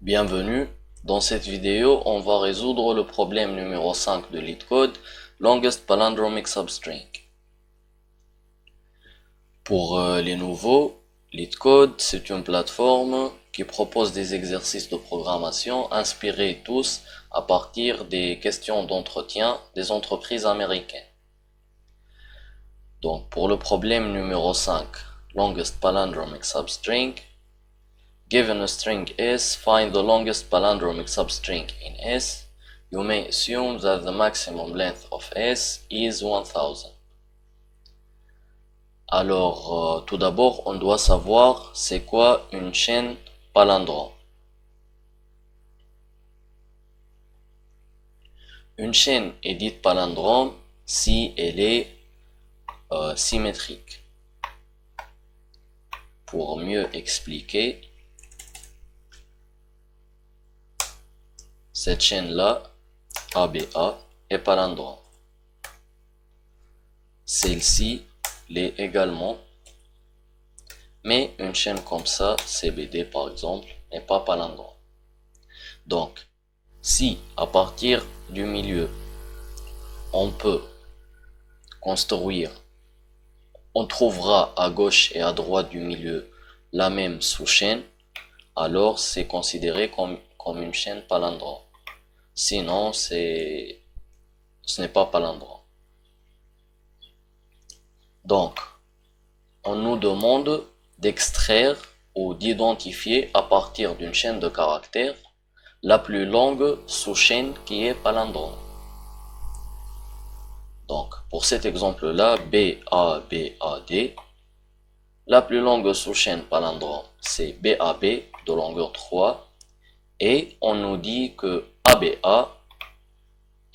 Bienvenue. Dans cette vidéo, on va résoudre le problème numéro 5 de LeetCode, Longest Palindromic Substring. Pour les nouveaux, LeetCode, c'est une plateforme qui propose des exercices de programmation inspirés tous à partir des questions d'entretien des entreprises américaines. Donc, pour le problème numéro 5, Longest Palindromic Substring, given a string S, find the longest palindromic substring in S. You may assume that the maximum length of S is 1000. Alors, tout d'abord, on doit savoir c'est quoi une chaîne palindrome. Une chaîne est dite palindrome si elle est symétrique. Pour mieux expliquer, cette chaîne-là, ABA, est palindrome. Celle-ci l'est également, mais une chaîne comme ça, CBD par exemple, n'est pas palindrome. Donc, si à partir du milieu, on peut construire, on trouvera à gauche et à droite du milieu la même sous-chaîne, alors c'est considéré comme une chaîne palindrome. Sinon, ce n'est pas palindrome. Donc, on nous demande d'extraire ou d'identifier à partir d'une chaîne de caractères la plus longue sous-chaîne qui est palindrome. Donc, pour cet exemple-là, BABAD, la plus longue sous-chaîne palindrome, c'est BAB de longueur 3, et on nous dit que ABA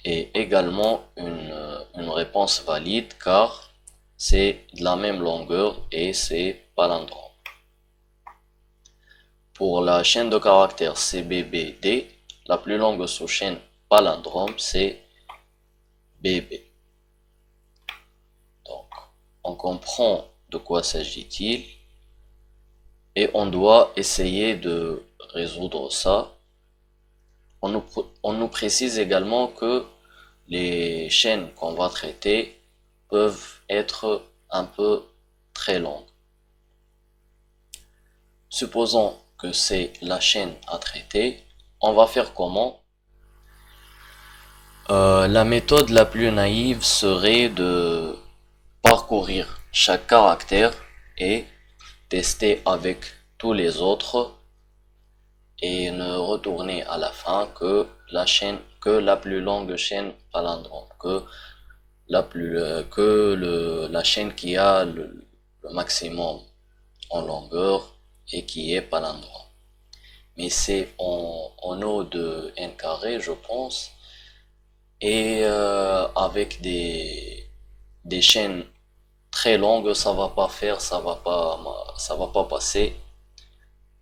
est également une réponse valide car c'est de la même longueur et c'est palindrome. Pour la chaîne de caractères CBBD, la plus longue sous-chaîne palindrome, c'est BB. Donc, on comprend de quoi s'agit-il et on doit essayer de résoudre ça. On nous précise également que les chaînes qu'on va traiter peuvent être un peu très longues. Supposons que c'est la chaîne à traiter, on va faire comment? La méthode la plus naïve serait de parcourir chaque caractère et tester avec tous les autres et ne retourner à la fin que la plus longue chaîne palindrome, la chaîne qui a le maximum en longueur et qui est palindrome. Mais c'est en O de n carré, je pense, et avec des chaînes très longues, ça va pas faire, ça va pas passer.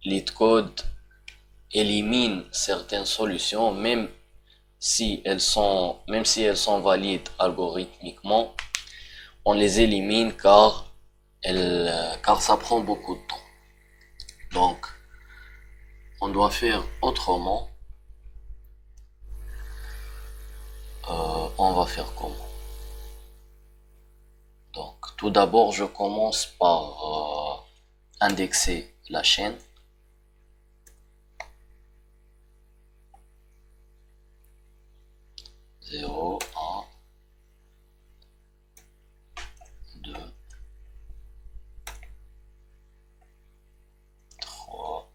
LeetCode élimine certaines solutions, même si elles sont valides algorithmiquement, on les élimine car ça prend beaucoup de temps. Donc, on doit faire autrement. On va faire comment? Donc, tout d'abord, je commence par indexer la chaîne. 0, 1, 2, 3,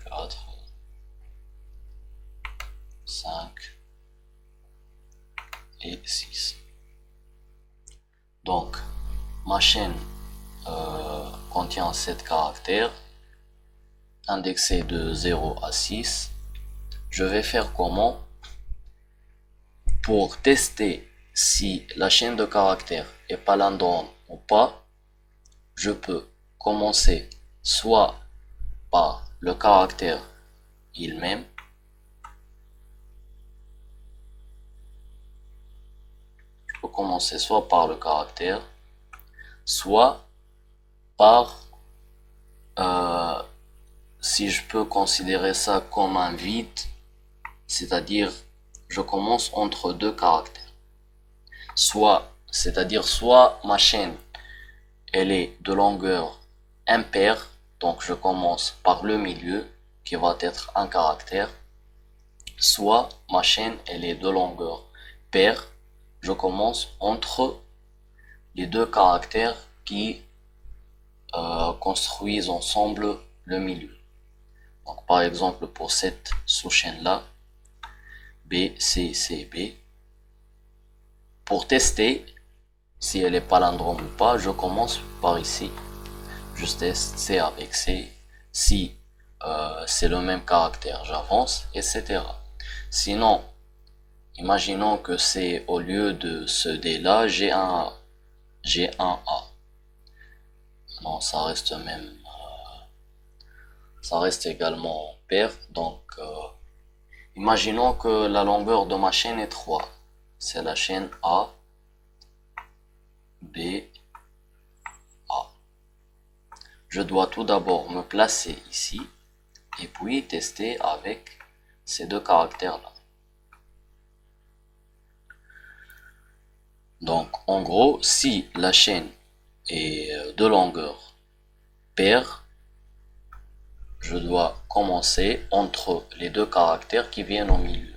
4, 5 et 6. Donc, ma chaîne contient 7 caractères, indexés de 0 à 6. Je vais faire comment? Pour tester si la chaîne de caractères est palindrome ou pas, je peux commencer soit par le caractère il-même, soit par le caractère, soit par euh, si je peux considérer ça comme un vide, c'est-à-dire je commence entre deux caractères. C'est-à-dire soit ma chaîne, elle est de longueur impaire, donc je commence par le milieu, qui va être un caractère, soit ma chaîne, elle est de longueur paire, je commence entre les deux caractères qui construisent ensemble le milieu. Donc par exemple pour cette sous-chaîne là, B, C, C, B, pour tester si elle est palindrome ou pas, je commence par ici. Je teste C avec C. Si c'est le même caractère, j'avance, etc. Sinon, imaginons que c'est au lieu de ce D là, j'ai un A. Non, ça reste également pair. Donc, imaginons que la longueur de ma chaîne est 3. C'est la chaîne A, B, A. Je dois tout d'abord me placer ici et puis tester avec ces deux caractères-là. Donc, en gros, si la chaîne est de longueur paire, je dois commencer entre les deux caractères qui viennent au milieu.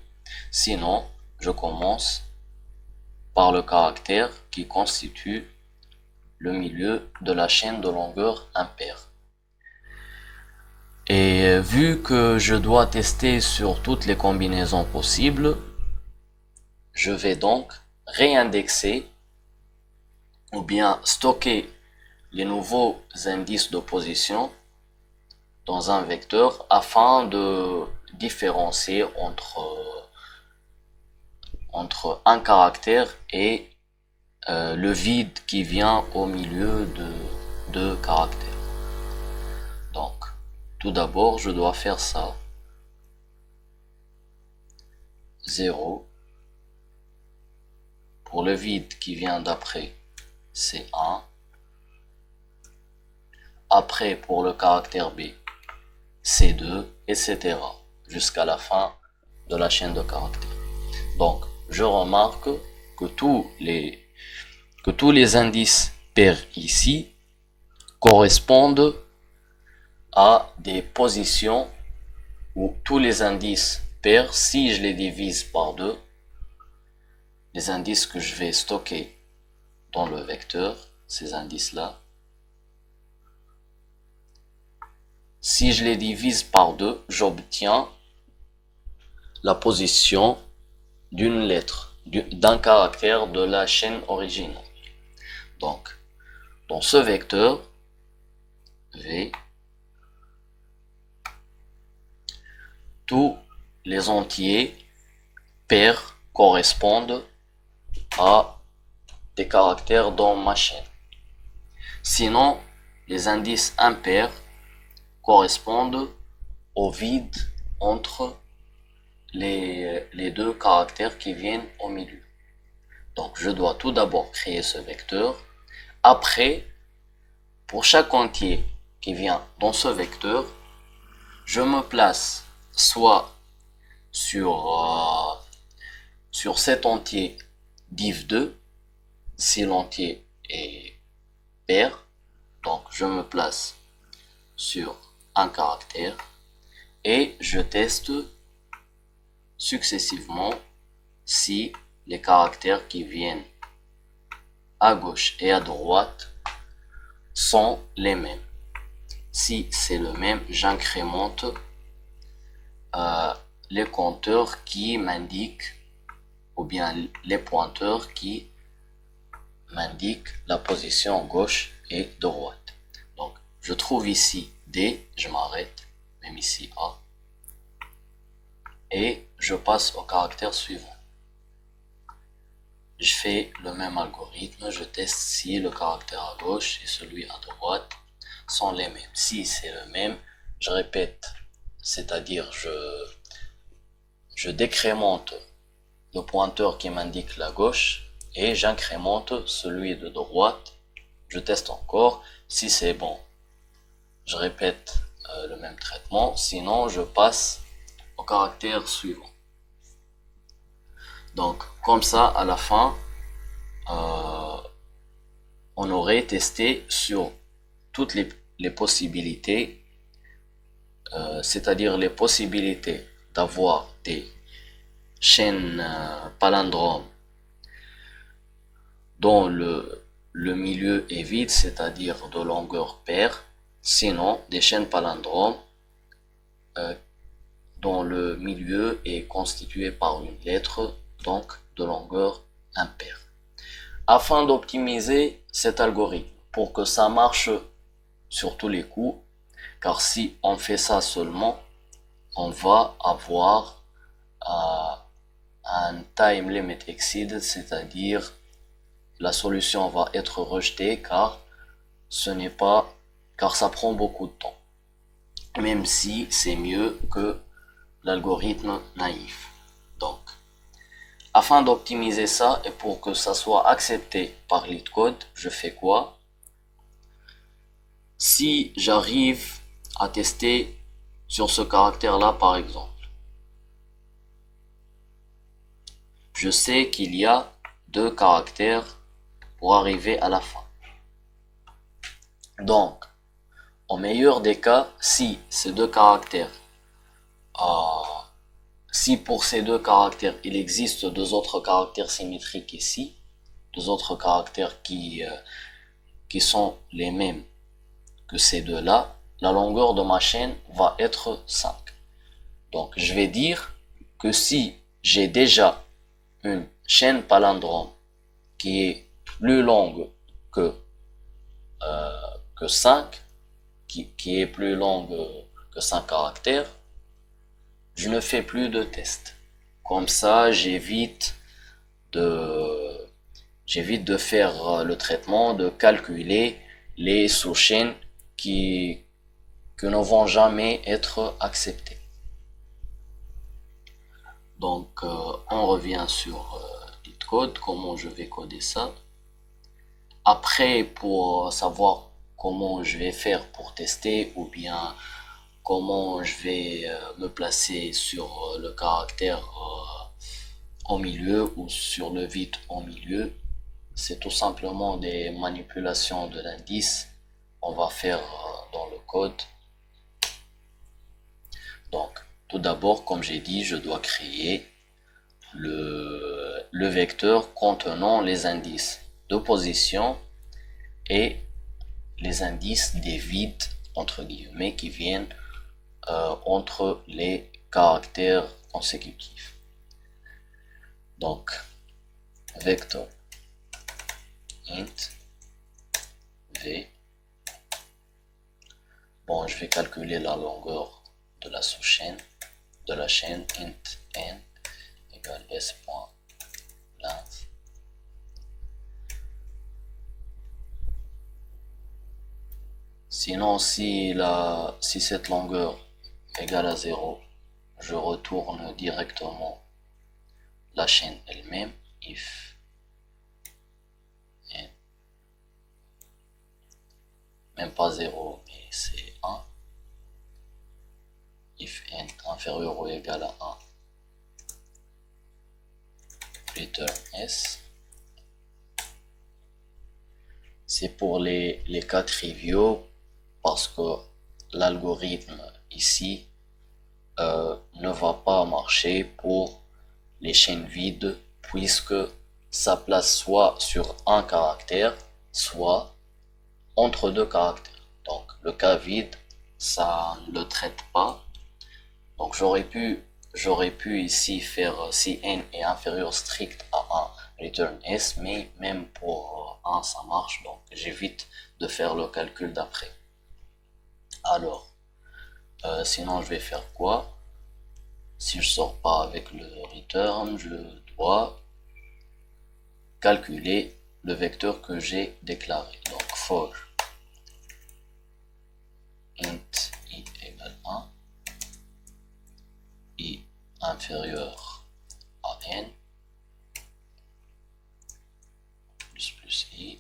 Sinon, je commence par le caractère qui constitue le milieu de la chaîne de longueur impaire. Et vu que je dois tester sur toutes les combinaisons possibles, je vais donc réindexer ou bien stocker les nouveaux indices de position dans un vecteur afin de différencier entre un caractère et le vide qui vient au milieu de deux caractères. Donc, tout d'abord, je dois faire ça. 0. Pour le vide qui vient d'après, c'est 1. Après, pour le caractère B, c'est 2, etc. Jusqu'à la fin de la chaîne de caractères. Donc, je remarque que tous les indices pairs ici correspondent à des positions où tous les indices pairs, si je les divise par 2, les indices que je vais stocker dans le vecteur, ces indices-là, si je les divise par 2, j'obtiens la position d'une lettre, d'un caractère de la chaîne originale. Donc, dans ce vecteur, V, tous les entiers pairs correspondent à des caractères dans ma chaîne. Sinon, les indices impairs correspondent au vide entre les deux caractères qui viennent au milieu. Donc, je dois tout d'abord créer ce vecteur. Après, pour chaque entier qui vient dans ce vecteur, je me place soit sur cet entier div2, si l'entier est pair, donc je me place sur un caractère et je teste successivement si les caractères qui viennent à gauche et à droite sont les mêmes. Si c'est le même, j'incrémente les compteurs qui m'indiquent, ou bien les pointeurs qui m'indiquent la position gauche et droite. Donc, je trouve ici D, je m'arrête, même ici A, et je passe au caractère suivant. Je fais le même algorithme, je teste si le caractère à gauche et celui à droite sont les mêmes. Si c'est le même, je répète, c'est-à-dire je décrémente le pointeur qui m'indique la gauche et j'incrémente celui de droite. Je teste encore si c'est bon. je répète le même traitement, sinon je passe au caractère suivant. Donc, comme ça, à la fin, on aurait testé sur toutes les possibilités, c'est-à-dire les possibilités d'avoir des chaînes palindromes dont le milieu est vide, c'est-à-dire de longueur paire, sinon des chaînes palindromes euh, dont le milieu est constitué par une lettre, donc de longueur impaire. Afin d'optimiser cet algorithme pour que ça marche sur tous les coups, car si on fait ça seulement, on va avoir un time limit exceeded, c'est-à-dire la solution va être rejetée car car ça prend beaucoup de temps, même si c'est mieux que l'algorithme naïf. Donc, afin d'optimiser ça et pour que ça soit accepté par LeetCode, je fais quoi? Si j'arrive à tester sur ce caractère-là, par exemple, je sais qu'il y a 2 caractères pour arriver à la fin. Donc, au meilleur des cas, si ces 2 caractères, si pour ces 2 caractères, il existe 2 autres caractères symétriques ici, 2 autres caractères qui sont les mêmes que ces deux-là, la longueur de ma chaîne va être 5. Donc, je vais dire que si j'ai déjà une chaîne palindrome qui est plus longue que, que 5, qui est plus longue que 5 caractères, je ne fais plus de tests. Comme ça, j'évite de faire le traitement, de calculer les sous-chaînes que ne vont jamais être acceptées. Donc, on revient sur LeetCode, comment je vais coder ça. Après, pour savoir comment je vais faire pour tester ou bien comment je vais me placer sur le caractère au milieu ou sur le vide au milieu, c'est tout simplement des manipulations de l'indice qu'on va faire dans le code. Donc, tout d'abord, comme j'ai dit, je dois créer le vecteur contenant les indices de position et les indices des vides, entre guillemets, qui viennent entre les caractères consécutifs. Donc, vector int v. Bon, je vais calculer la longueur de la sous-chaîne, de la chaîne int n égale s.length. Sinon, si cette longueur égale à 0, je retourne directement la chaîne elle-même, if n, même pas 0, mais c'est 1, if n inférieur ou égal à 1, return s. C'est pour les cas triviaux parce que l'algorithme ici ne va pas marcher pour les chaînes vides puisque ça place soit sur un caractère, soit entre 2 caractères. Donc le cas vide, ça ne le traite pas. Donc j'aurais pu ici faire si n est inférieur strict à 1, return s, mais même pour 1 ça marche, donc j'évite de faire le calcul d'après. Alors, sinon je vais faire quoi? Si je sors pas avec le return, je dois calculer le vecteur que j'ai déclaré. Donc for int i égale 1, i inférieur à n, plus i,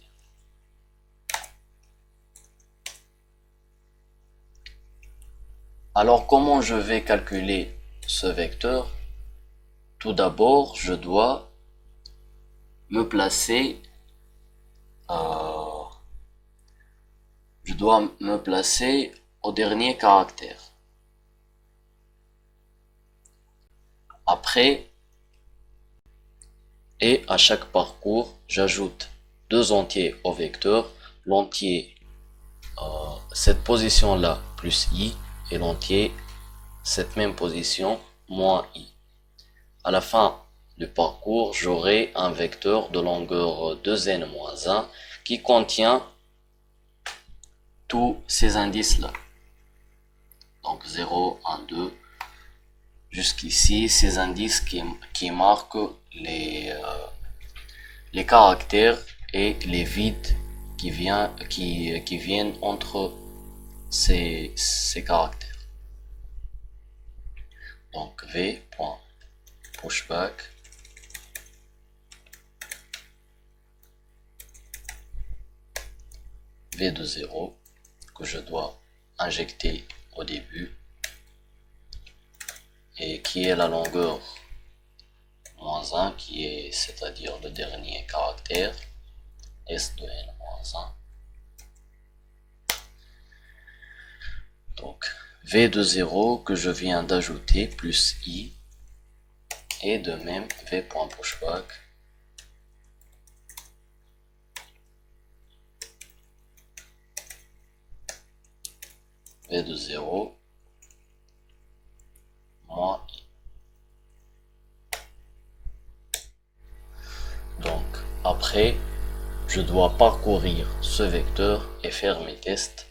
Alors, comment je vais calculer ce vecteur? Tout d'abord, me placer, euh, je dois me placer au dernier caractère. Après, et à chaque parcours, j'ajoute deux entiers au vecteur, l'entier cette position-là plus i et l'entier cette même position moins i. À la fin du parcours, j'aurai un vecteur de longueur 2n-1 qui contient tous ces indices-là. Donc 0, 1, 2, jusqu'ici, ces indices qui marquent les caractères et les vides qui viennent entre ces caractères. Donc v.pushback v de 0 que je dois injecter au début et qui est la longueur moins 1 qui est c'est-à-dire le dernier caractère s de n moins 1. Donc v de 0 que je viens d'ajouter plus i et de même v.pushback v de 0 moins i. Donc après, je dois parcourir ce vecteur et faire mes tests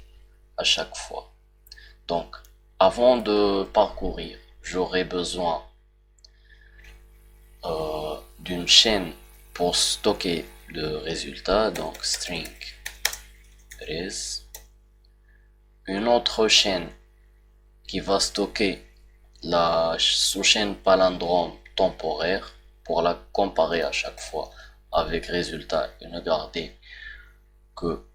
à chaque fois. Donc avant de parcourir, j'aurai besoin d'une chaîne pour stocker le résultat, donc string res, une autre chaîne qui va stocker la sous-chaîne palindrome temporaire pour la comparer à chaque fois avec résultat et ne garder que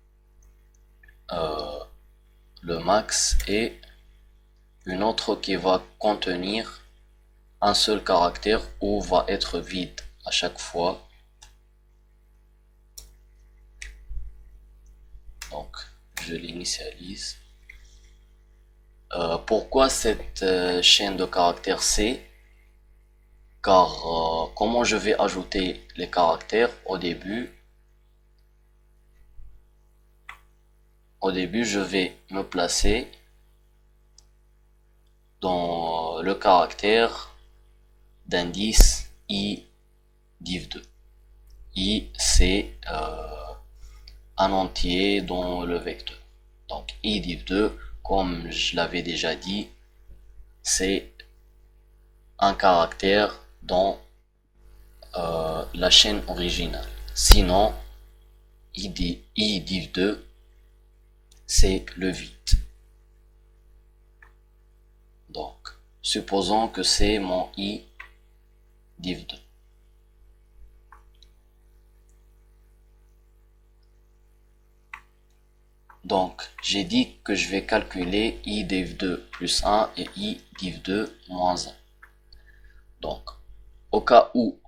le max, et une autre qui va contenir un seul caractère ou va être vide à chaque fois. Donc je l'initialise. Pourquoi cette chaîne de caractères C? Car comment je vais ajouter les caractères au début, je vais me placer dans le caractère d'indice i div2. I c'est un entier dans le vecteur. Donc i div2, comme je l'avais déjà dit, c'est un caractère dans la chaîne originale. Sinon, i div2, c'est le vide. Donc, supposons que c'est mon i div2. Donc, j'ai dit que je vais calculer i div2 plus 1 et i div2 moins 1. Donc, au cas où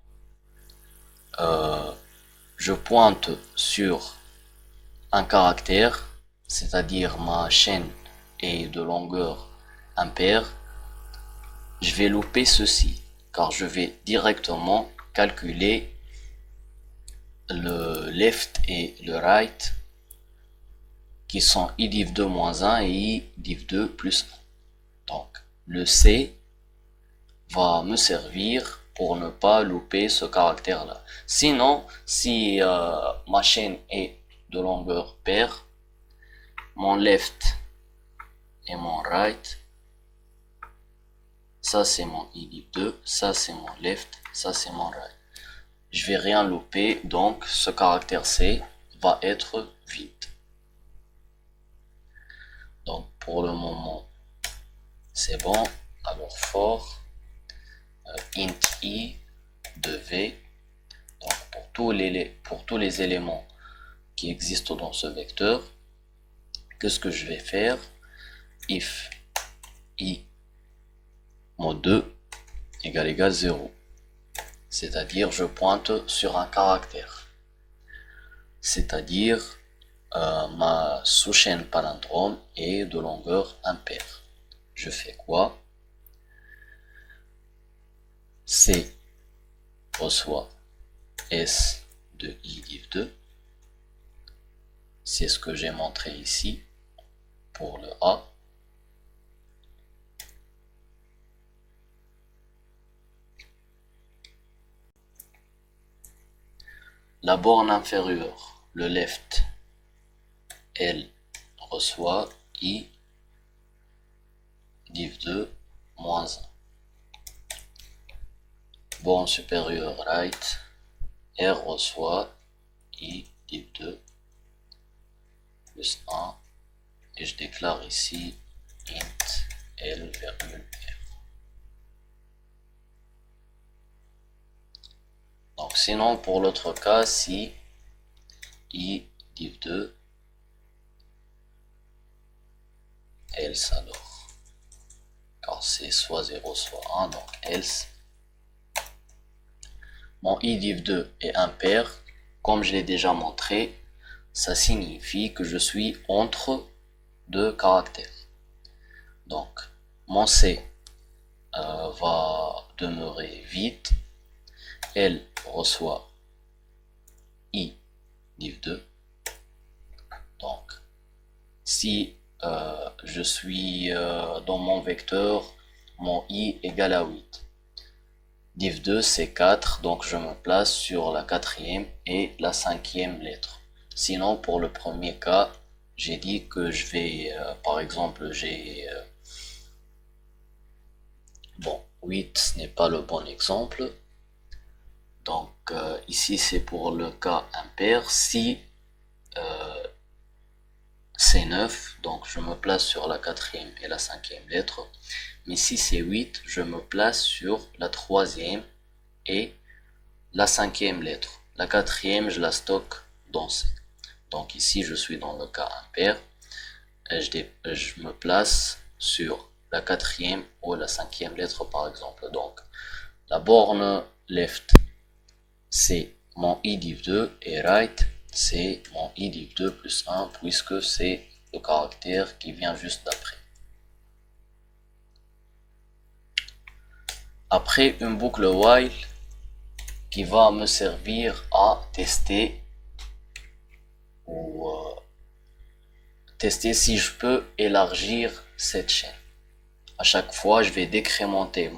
je pointe sur un caractère, c'est-à-dire ma chaîne est de longueur impaire, je vais louper ceci, car je vais directement calculer le left et le right qui sont i div2 moins 1 et i div2 plus 1. Donc le C va me servir pour ne pas louper ce caractère là. Sinon, si ma chaîne est de longueur paire, mon left et mon right, ça c'est mon i div2, ça c'est mon left, ça c'est mon right. Je vais rien louper, donc ce caractère C va être vide. Donc pour le moment c'est bon. Alors for int i de v, donc pour tous les éléments qui existent dans ce vecteur, qu'est-ce que je vais faire? If i mod 2 égale 0. C'est-à-dire je pointe sur un caractère. C'est-à-dire ma sous-chaîne palindrome est de longueur impaire. Je fais quoi? C reçoit S de I div 2. C'est ce que j'ai montré ici pour le A. La borne inférieure, le left, elle reçoit I div 2 moins 1. Borne supérieure, right, R reçoit I div 2 plus 1. Et je déclare ici int L virgule R. Donc sinon pour l'autre cas, si I div 2 else alors, car c'est soit 0 soit 1, donc else, mon I div 2 est impair, comme je l'ai déjà montré, ça signifie que je suis entre deux caractères. Donc mon C va demeurer vide, L reçoit I div 2, donc si je suis dans mon vecteur, mon I égale à 8. Div 2 c'est 4, donc je me place sur la quatrième et la cinquième lettre. Sinon pour le premier cas, j'ai dit que je vais, par exemple, bon, 8 ce n'est pas le bon exemple. Donc ici c'est pour le cas impair. Si c'est 9, donc je me place sur la quatrième et la cinquième lettre. Mais si c'est 8, je me place sur la troisième et la cinquième lettre. La quatrième, je la stocke dans C. Donc ici, je suis dans le cas impair. Et je me place sur la quatrième ou la cinquième lettre, par exemple. Donc, la borne left, c'est mon I div 2 et right, c'est mon I div 2 plus 1, puisque c'est le caractère qui vient juste d'après. Après, une boucle while qui va me servir à tester ou tester si je peux élargir cette chaîne. À chaque fois, je vais décrémenter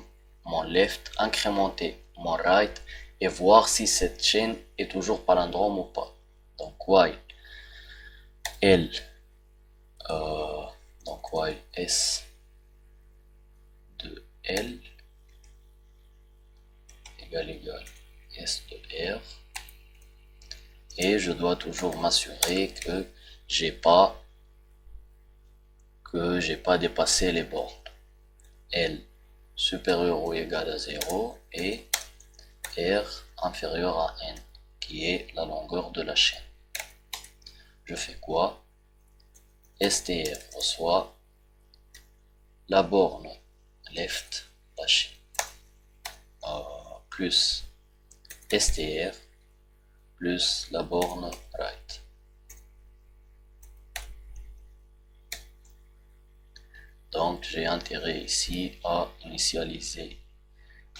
mon left, incrémenter mon right et voir si cette chaîne est toujours palindrome ou pas. Donc while L, donc while S de L égale S de R, et je dois toujours m'assurer que j'ai pas dépassé les bornes. L supérieur ou égal à 0 et R inférieur à N, qui est la longueur de la chaîne. Je fais quoi? STR reçoit la borne left, la chaîne, plus STR plus la borne right. Donc j'ai intérêt ici à initialiser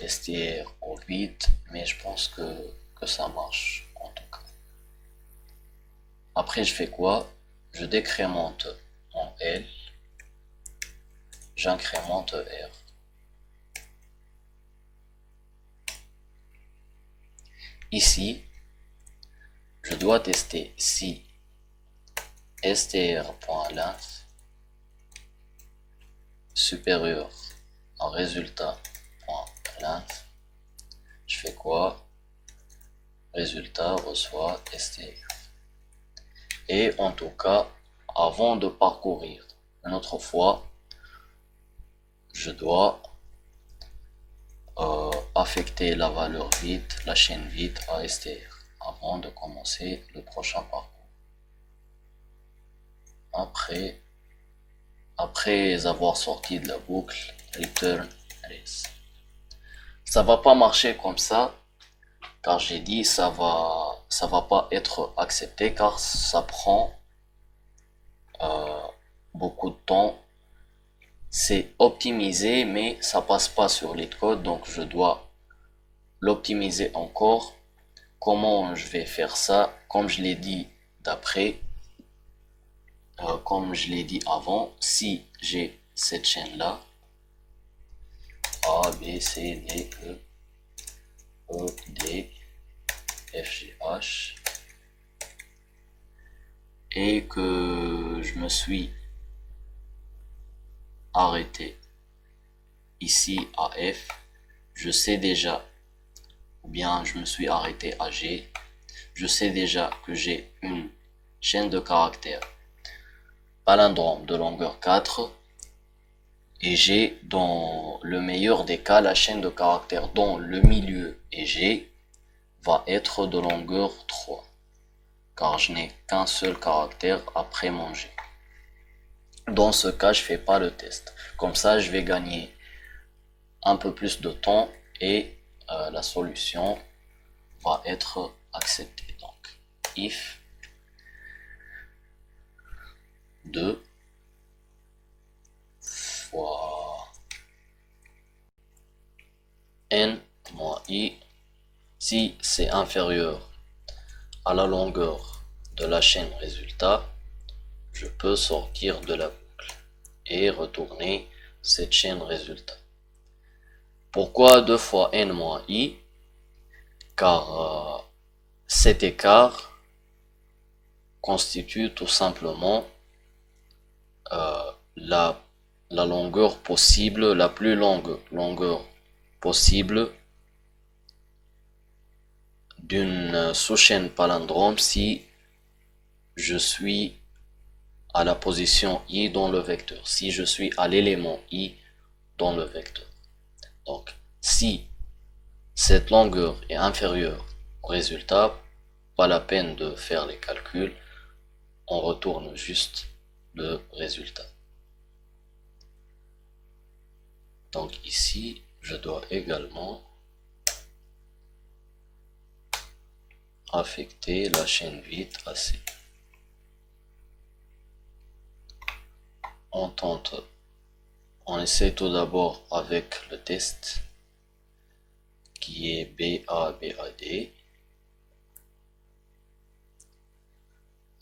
STR au vide, mais je pense que ça marche en tout cas. Après je fais quoi? Je décrémente en L, j'incrémente R. Ici, je dois tester si str.length supérieur à résultat.length. Je fais quoi? Résultat reçoit str. Et en tout cas, avant de parcourir une autre fois, je dois affecter la valeur vide, la chaîne vide à str avant de commencer le prochain parcours. après avoir sorti de la boucle, return res. Ça va pas marcher comme ça, car j'ai dit ça va pas être accepté, car ça prend beaucoup de temps. C'est optimisé, mais ça passe pas sur LeetCode, donc je dois l'optimiser encore. Comment je vais faire ça? Comme je l'ai dit comme je l'ai dit avant, si j'ai cette chaîne-là, A, B, C, D, E, D, F, G, H, et que je me suis arrêté ici à F, je sais déjà, ou bien je me suis arrêté à G, je sais déjà que j'ai une chaîne de caractères palindrome de longueur 4, et j'ai dans le meilleur des cas la chaîne de caractères dont le milieu est G va être de longueur 3, car je n'ai qu'un seul caractère après mon G. Dans ce cas, je fais pas le test. Comme ça, je vais gagner un peu plus de temps et la solution va être acceptée. Donc, if 2 fois n moins i, si c'est inférieur à la longueur de la chaîne résultat, je peux sortir de la boucle et retourner cette chaîne résultat. Pourquoi 2 fois n moins i? Car cet écart constitue tout simplement la longueur possible, la plus longue longueur possible d'une sous-chaîne palindrome si je suis à la position i dans le vecteur, si je suis à l'élément i dans le vecteur. Donc, si cette longueur est inférieure au résultat, pas la peine de faire les calculs, on retourne juste le résultat. Donc ici, je dois également affecter la chaîne vide à C. On essaie tout d'abord avec le test qui est BABAD.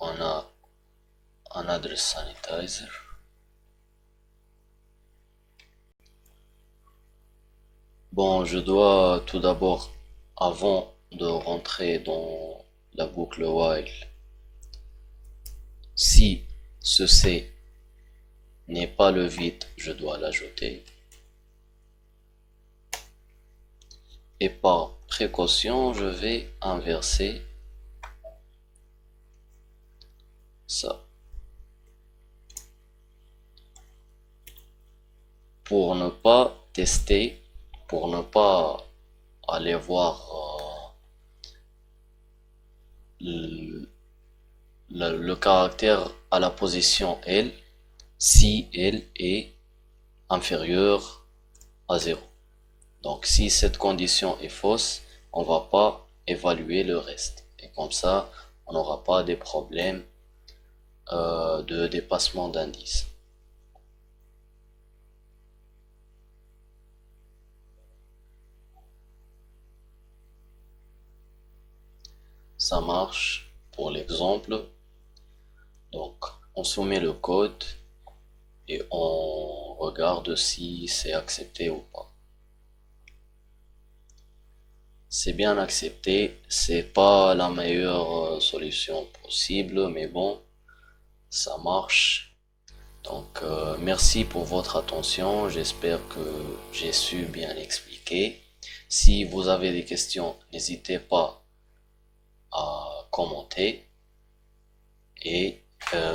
On a un address sanitizer. Bon, je dois tout d'abord, avant de rentrer dans la boucle while, si ce C n'est pas le vide, je dois l'ajouter. Et par précaution, je vais inverser ça. Pour ne pas tester, pour ne pas aller voir le caractère à la position L, si L est inférieur à 0. Donc si cette condition est fausse, on va pas évaluer le reste. Et comme ça, on n'aura pas des problèmes de dépassement d'indice. Ça marche pour l'exemple. Donc on soumet le code et on regarde si c'est accepté ou pas. C'est bien accepté, c'est pas la meilleure solution possible, mais bon, ça marche. Donc merci pour votre attention, j'espère que j'ai su bien expliquer. Si vous avez des questions, n'hésitez pas à commenter et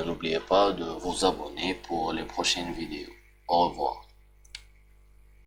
n'oubliez pas de vous abonner pour les prochaines vidéos. Au revoir.